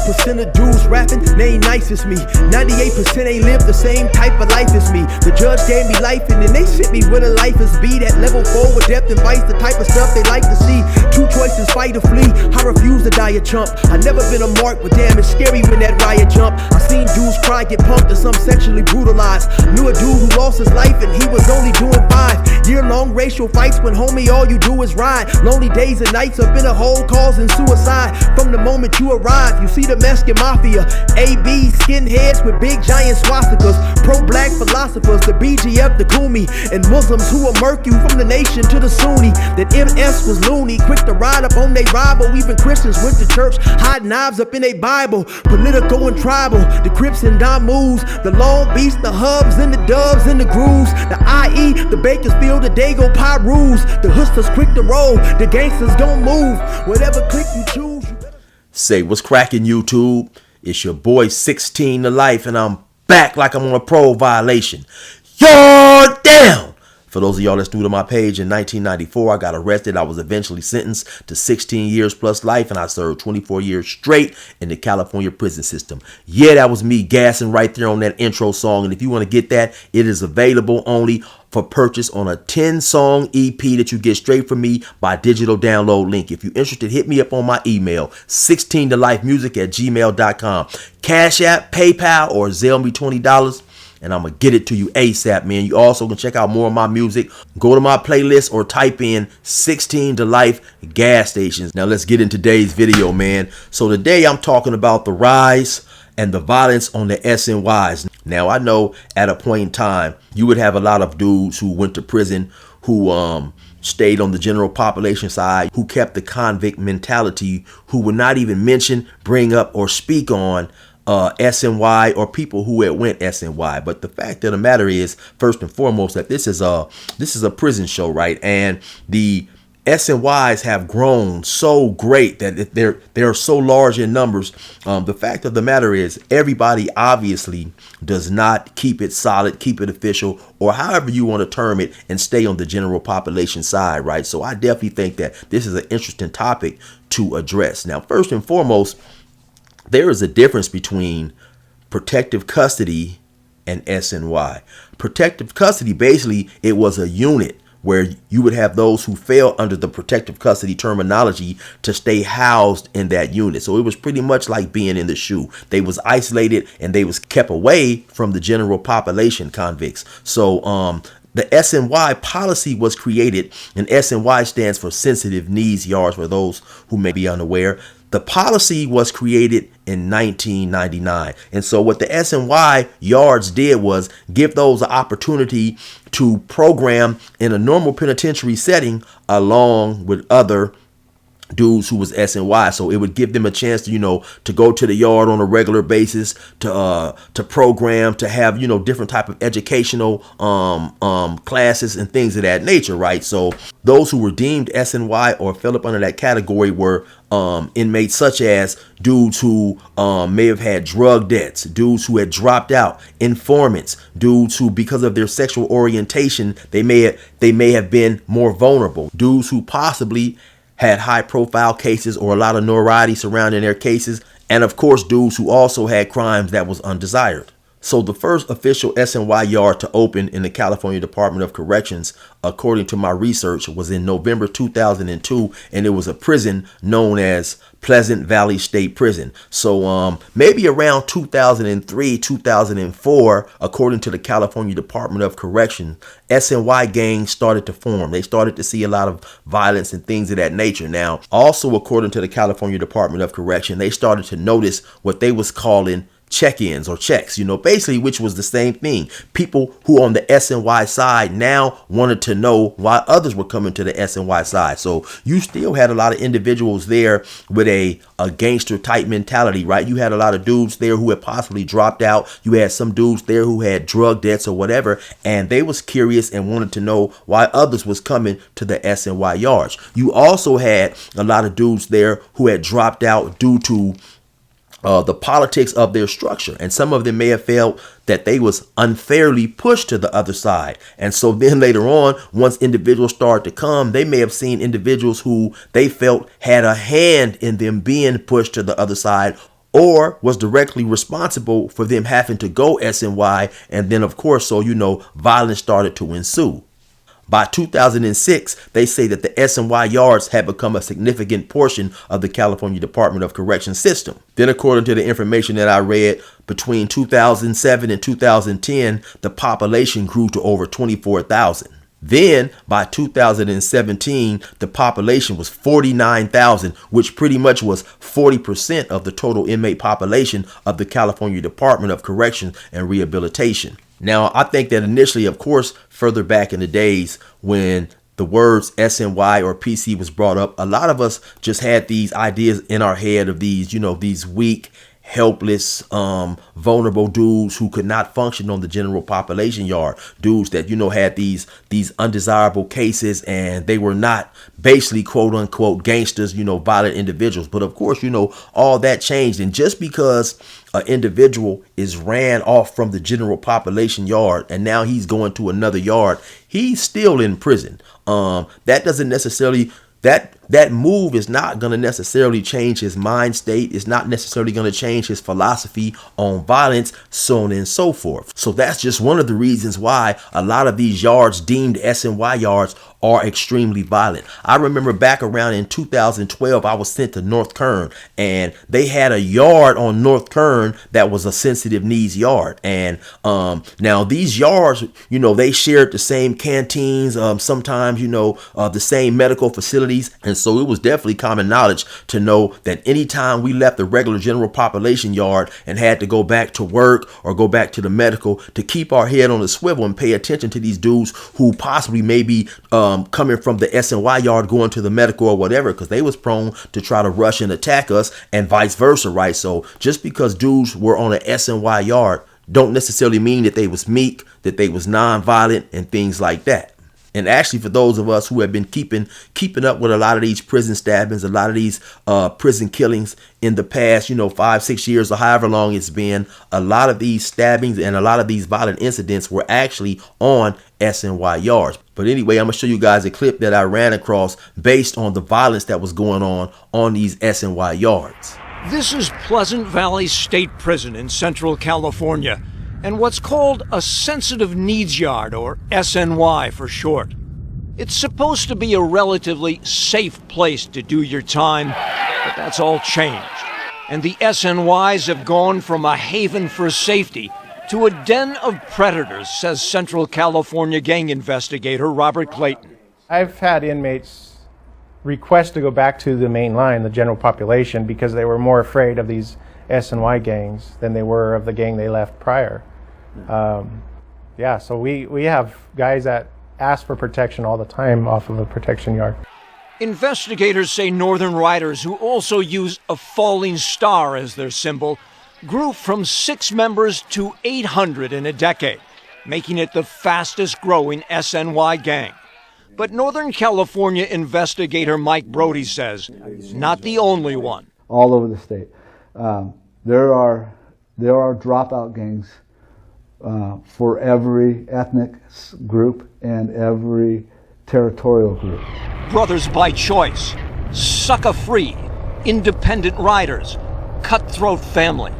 1% of dudes rapping, they ain't nice as me. 98% ain't live the same type of life as me. The judge gave me life and then they sent me where the life is be. That level 4 with depth and vice, the type of stuff they like to see. Two choices, fight or flee. I refuse to die a chump. I never been a mark, but damn, it's scary when that riot jump. I seen dudes cry, get punked, and some sexually brutalized. Knew a dude who lost his life and he was only doing 5 year-long racial fights when homie all you do is ride. Lonely days and nights up in a hole causing suicide. From the moment you arrive, you see the Mexican mafia, AB skinheads with big giant swastikas, pro-black philosophers, the BGF, the Kumi, and Muslims who will murk you from the nation to the Sunni. That MS was loony, quick to ride up on they rival. Even Christians went to church, hide knives up in they Bible. Political and tribal, the Crips and Damus, the Long Beach, the Hubs and the Dubs and the Grooves, the IE, the Bakersfield, the Dago Pyrus, the Hustlers quick to roll, the Gangsters gon' move, whatever click you choose. Say what's cracking, YouTube? It's your boy 16 to Life, and I'm back like I'm on a parole violation. You're down! For those of y'all that's new to my page, in 1994, I got arrested. I was eventually sentenced to 16 years plus life, and I served 24 years straight in the California prison system. Yeah, that was me gassing right there on that intro song, and if you want to get that, it is available only for purchase on a 10-song EP that you get straight from me by digital download link. If you're interested, hit me up on my email, 16tolifemusic@gmail.com. Cash App, PayPal, or Zelle me $20. And I'm going to get it to you ASAP, man. You also can check out more of my music. Go to my playlist or type in 16 to Life gas stations. Now let's get into today's video, man. So today I'm talking about the rise and the violence on the SNYs. Now I know at a point in time, you would have a lot of dudes who went to prison who stayed on the general population side, who kept the convict mentality, who would not even mention, bring up, or speak on SNY or people who had went SNY. But the fact of the matter is, first and foremost, that this is a prison show, right? And the SNYs have grown so great that they're so large in numbers. The fact of the matter is, everybody obviously does not keep it solid, keep it official, or however you want to term it, and stay on the general population side, right? So I definitely think that this is an interesting topic to address. Now, first and foremost, there is a difference between protective custody and SNY. Protective custody, basically, it was a unit where you would have those who fell under the protective custody terminology to stay housed in that unit. So it was pretty much like being in the SHU. They was isolated and they was kept away from the general population convicts. So the SNY policy was created, and SNY stands for Sensitive Needs Yards for those who may be unaware. The policy was created in 1999. And so what the SNY yards did was give those an opportunity to program in a normal penitentiary setting along with other dudes who was SNY. So it would give them a chance to, to go to the yard on a regular basis, to program, to have, different type of educational classes and things of that nature, right? So those who were deemed SNY or fell up under that category were inmates such as dudes who may have had drug debts, dudes who had dropped out, informants, dudes who, because of their sexual orientation, they may have been more vulnerable, dudes who possibly had high profile cases or a lot of notoriety surrounding their cases, and of course dudes who also had crimes that was undesired. So the first official SNY yard to open in the California Department of Corrections, according to my research, was in November 2002, and it was a prison known as Pleasant Valley State Prison. So maybe around 2003, 2004, according to the California Department of Corrections, SNY gangs started to form. They started to see a lot of violence and things of that nature. Now, also according to the California Department of Correction, they started to notice what they was calling check-ins or checks, basically, which was the same thing. People who on the SNY side now wanted to know why others were coming to the SNY side. So you still had a lot of individuals there with a gangster type mentality, right? You had a lot of dudes there who had possibly dropped out. You had some dudes there who had drug debts or whatever, and they was curious and wanted to know why others was coming to the SNY yards. You also had a lot of dudes there who had dropped out due to the politics of their structure, and some of them may have felt that they was unfairly pushed to the other side. And so then later on, once individuals started to come, they may have seen individuals who they felt had a hand in them being pushed to the other side, or was directly responsible for them having to go SNY. And then, of course, so, violence started to ensue. By 2006, they say that the SNY yards had become a significant portion of the California Department of Corrections system. Then, according to the information that I read, between 2007 and 2010, the population grew to over 24,000. Then, by 2017, the population was 49,000, which pretty much was 40% of the total inmate population of the California Department of Corrections and Rehabilitation. Now, I think that initially, of course, further back in the days when the words SNY or PC was brought up, a lot of us just had these ideas in our head of these, these weak, helpless, vulnerable dudes who could not function on the general population yard. Dudes that, had these undesirable cases, and they were not basically quote unquote gangsters, violent individuals. But of course, all that changed. And just because an individual is ran off from the general population yard and now he's going to another yard, he's still in prison. That doesn't necessarily that move is not going to necessarily change his mind state. It's not necessarily going to change his philosophy on violence, so on and so forth. So that's just one of the reasons why a lot of these yards deemed SNY yards are extremely violent. I remember back around in 2012, I was sent to North Kern, and they had a yard on North Kern that was a sensitive needs yard. And now these yards, they shared the same canteens, sometimes, the same medical facilities. And so it was definitely common knowledge to know that anytime we left the regular general population yard and had to go back to work or go back to the medical, to keep our head on the swivel and pay attention to these dudes who possibly may be coming from the SNY yard going to the medical or whatever, because they was prone to try to rush and attack us, and vice versa, right? So just because dudes were on an SNY yard don't necessarily mean that they was meek, that they was non-violent and things like that. And actually, for those of us who have been keeping up with a lot of these prison stabbings, a lot of these prison killings in the past, 5-6 years or however long it's been, a lot of these stabbings and a lot of these violent incidents were actually on SNY yards. But anyway, I'm going to show you guys a clip that I ran across based on the violence that was going on these SNY yards. This is Pleasant Valley State Prison in Central California, and what's called a sensitive needs yard, or SNY for short. It's supposed to be a relatively safe place to do your time, but that's all changed. And the SNYs have gone from a haven for safety to a den of predators, says Central California gang investigator Robert Clayton. I've had inmates request to go back to the main line, the general population, because they were more afraid of these SNY gangs than they were of the gang they left prior. So we have guys that ask for protection all the time off of a protection yard. Investigators say Northern riders, who also use a falling star as their symbol, grew from 6 members to 800 in a decade, making it the fastest growing SNY gang. But Northern California investigator Mike Brody says, not the only one. All over the state. There are dropout gangs for every ethnic group and every territorial group. Brothers by choice, sucker-free, independent riders, cutthroat family,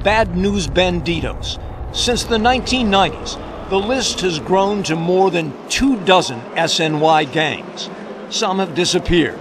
bad news banditos. Since the 1990s, the list has grown to more than 24 SNY gangs. Some have disappeared,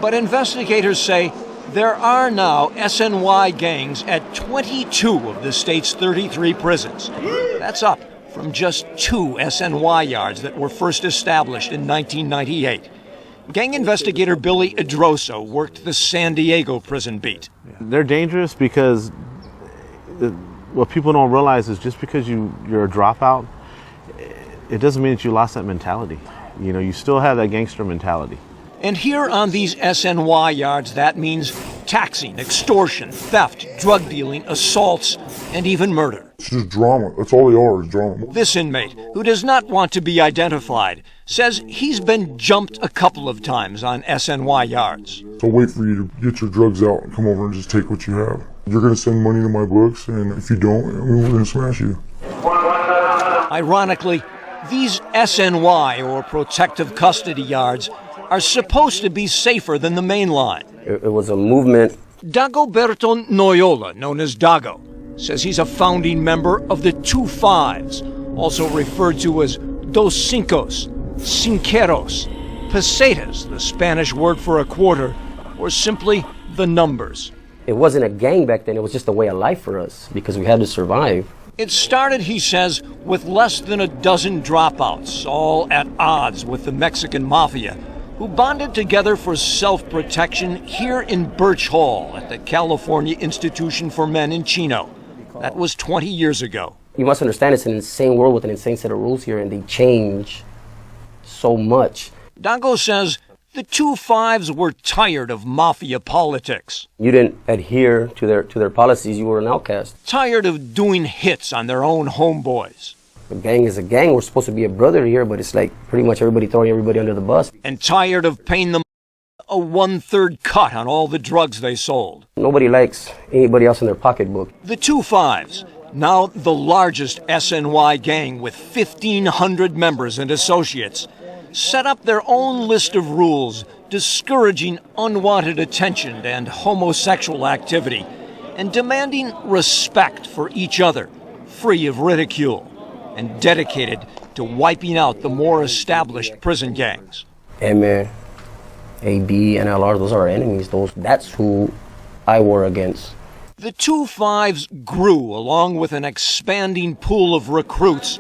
but investigators say there are now SNY gangs at 22 of the state's 33 prisons. That's up from just 2 SNY yards that were first established in 1998. Gang investigator Billy Idroso worked the San Diego prison beat. They're dangerous because what people don't realize is just because you're a dropout, it doesn't mean that you lost that mentality. You still have that gangster mentality. And here on these SNY yards, that means taxing, extortion, theft, drug dealing, assaults, and even murder. It's just drama. That's all they are, is drama. This inmate, who does not want to be identified, says he's been jumped a couple of times on SNY yards. So wait for you to get your drugs out and come over and just take what you have. You're going to send money to my books, and if you don't, we're going to smash you. Ironically, these SNY, or protective custody yards, are supposed to be safer than the main line. It was a movement Dagoberto Noyola, known as Dago, says he's a founding member of the Two Fives, also referred to as Dos Cincos, Cinqueros, Pesetas, the Spanish word for a quarter, or simply the numbers. It wasn't a gang back then, it was just a way of life for us because we had to survive. It started, he says, with less than a dozen dropouts, all at odds with the Mexican mafia, who bonded together for self-protection here in Birch Hall at the California Institution for Men in Chino. That was 20 years ago. You must understand it's an insane world with an insane set of rules here, and they change so much. Dago says the Two Fives were tired of mafia politics. You didn't adhere to their policies, you were an outcast. Tired of doing hits on their own homeboys. A gang is a gang. We're supposed to be a brother here, but it's like pretty much everybody throwing everybody under the bus. And tired of paying them a 1/3 cut on all the drugs they sold. Nobody likes anybody else in their pocketbook. The Two Fives, now the largest SNY gang with 1,500 members and associates, set up their own list of rules discouraging unwanted attention and homosexual activity, and demanding respect for each other, free of ridicule, and dedicated to wiping out the more established prison gangs. MA, AB, NLR, those are our enemies. That's who I war against. The Two Fives grew along with an expanding pool of recruits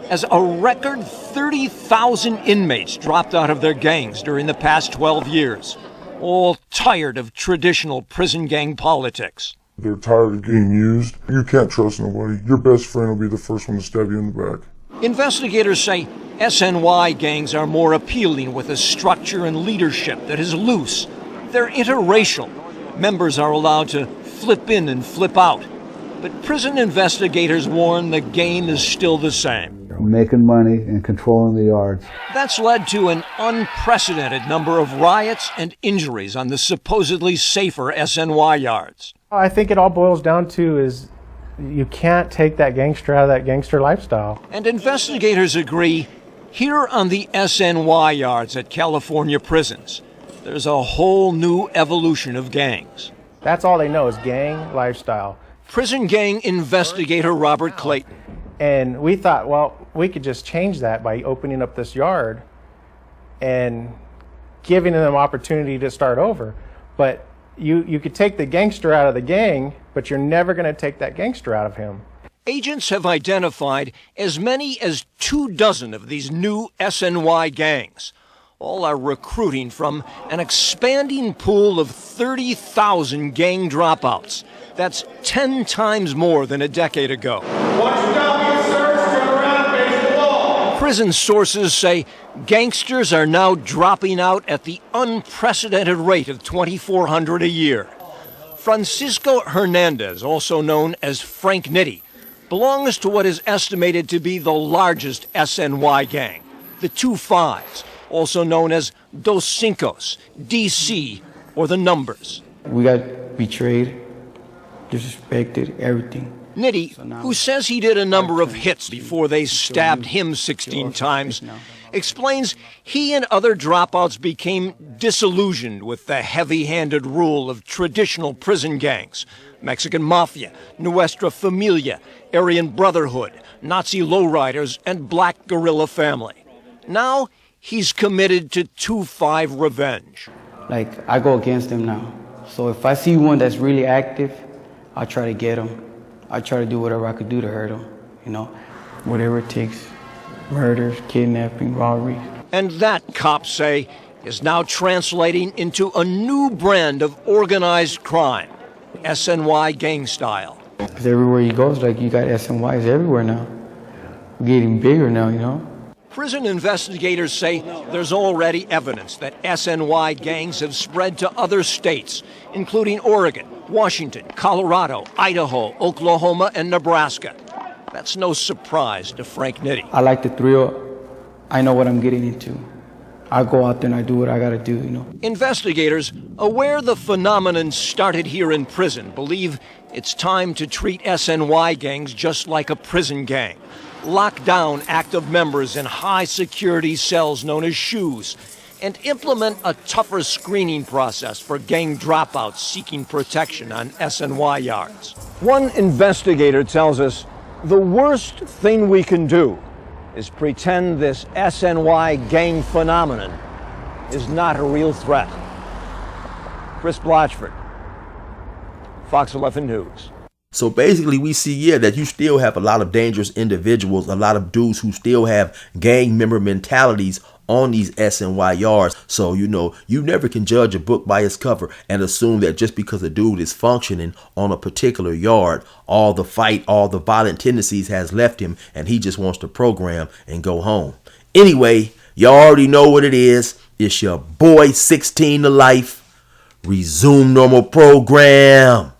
as a record 30,000 inmates dropped out of their gangs during the past 12 years, all tired of traditional prison gang politics. They're tired of getting used. You can't trust nobody. Your best friend will be the first one to stab you in the back. Investigators say SNY gangs are more appealing with a structure and leadership that is loose. They're interracial. Members are allowed to flip in and flip out. But prison investigators warn the game is still the same. Making money and controlling the yards. That's led to an unprecedented number of riots and injuries on the supposedly safer SNY yards. I think it all boils down to is you can't take that gangster out of that gangster lifestyle. And investigators agree, here on the SNY yards at California prisons, there's a whole new evolution of gangs. That's all they know is gang lifestyle. Prison gang investigator Robert Clayton. And we thought, well, we could just change that by opening up this yard and giving them opportunity to start over. But you could take the gangster out of the gang, but you're never going to take that gangster out of him. Agents have identified as many as 24 of these new SNY gangs. All are recruiting from an expanding pool of 30,000 gang dropouts. That's 10 times more than a decade ago. Prison sources say gangsters are now dropping out at the unprecedented rate of 2,400 a year. Francisco Hernandez, also known as Frank Nitti, belongs to what is estimated to be the largest SNY gang, the Two Fives, also known as Dos Cincos, DC, or the numbers. We got betrayed, disrespected, everything. Nitti, who says he did a number of hits before they stabbed him 16 times, explains he and other dropouts became disillusioned with the heavy-handed rule of traditional prison gangs, Mexican Mafia, Nuestra Familia, Aryan Brotherhood, Nazi lowriders, and Black Guerrilla Family. Now, he's committed to 2-5 revenge. Like, I go against them now. So if I see one that's really active, I'll try to get him. I try to do whatever I could do to hurt him, whatever it takes. Murders, kidnapping, robberies. And that, cops say, is now translating into a new brand of organized crime, SNY gang style. Because everywhere you go, it's like you got SNYs everywhere now. We're getting bigger now, Prison investigators say there's already evidence that SNY gangs have spread to other states, including Oregon, Washington, Colorado, Idaho, Oklahoma, and Nebraska. That's no surprise to Frank Nitti. I like the thrill. I know what I'm getting into. I go out there and I do what I gotta do, Investigators, aware the phenomenon started here in prison, believe it's time to treat SNY gangs just like a prison gang. Lock down active members in high-security cells known as SHUs, and implement a tougher screening process for gang dropouts seeking protection on SNY yards. One investigator tells us the worst thing we can do is pretend this SNY gang phenomenon is not a real threat. Chris Blatchford, Fox 11 News. So basically we see, yeah, that you still have a lot of dangerous individuals, a lot of dudes who still have gang member mentalities on these SNY yards. So, you know, you never can judge a book by its cover and assume that just because a dude is functioning on a particular yard, all the fight, all the violent tendencies has left him and he just wants to program and go home. Anyway, you already know what it is. It's your boy 16 to life. Resume normal program.